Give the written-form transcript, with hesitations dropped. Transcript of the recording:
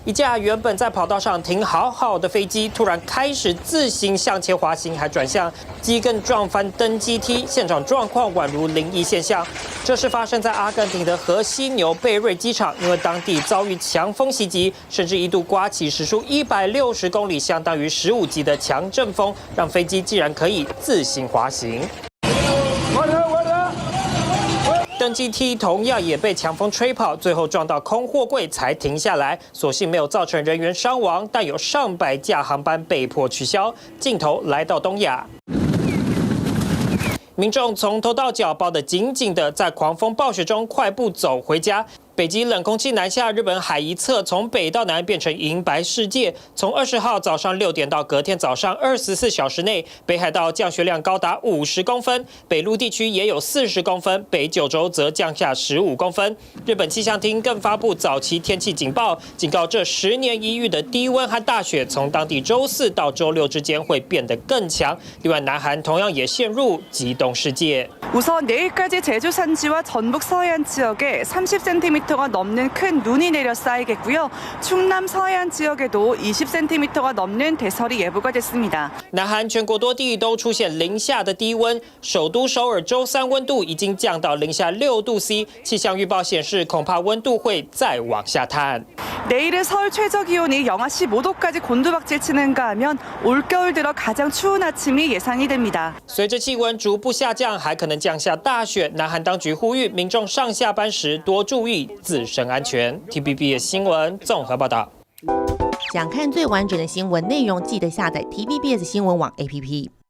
一架原本在跑道上停好好的飞机，突然开始自行向前滑行，还转向，机更撞翻登机梯，现场状况宛如灵异现象。这是发生在阿根廷的河西纽贝瑞机场，因为当地遭遇强风袭击，甚至一度刮起时速160公里，相当于15级的强阵风，让飞机竟然可以自行滑行。 登机梯同样也被强风吹跑，最后撞到空货柜才停下来，所幸没有造成人员伤亡，但有上百架航班被迫取消。镜头来到东亚。 民众从头到脚包得紧紧的，在狂风暴雪中快步走回家。北极冷空气南下，日本海一侧从北到南变成银白世界。从20号早上6点到隔天早上24小时内，北海道降雪量高达50公分，北陆地区也有40公分，北九州则降下15公分。日本气象厅更发布早期天气警报，警告这10年一遇的低温和大雪，从当地周4到周6之间会变得更强。另外，南韩同样也陷入极冻世界。 우선 내일까지 제주 산지와 전북 서해안 지역에 30cm가 넘는 큰 눈이 내려 쌓이겠고요. 충남 서해안 지역에도 20cm가 넘는 대설이 예보가 됐습니다. 南韩全国多地都出现零下的低温，首都首尔周3温度已经降到零下6度C， 气象预报显示恐怕温度会再往下探。 내일은 서울 최저 기온이 영하 15도까지 곤두박질 치는가 하면 올겨울 들어 가장 추운 아침이 예상이 됩니다. 随着气温逐步下降，还可能降下大雪。南韩当局呼吁民众上下班时多注意自身安全。TVBS 新闻综合报道。想看最完整的新闻内容，记得下载 TVBS 新闻网 APP。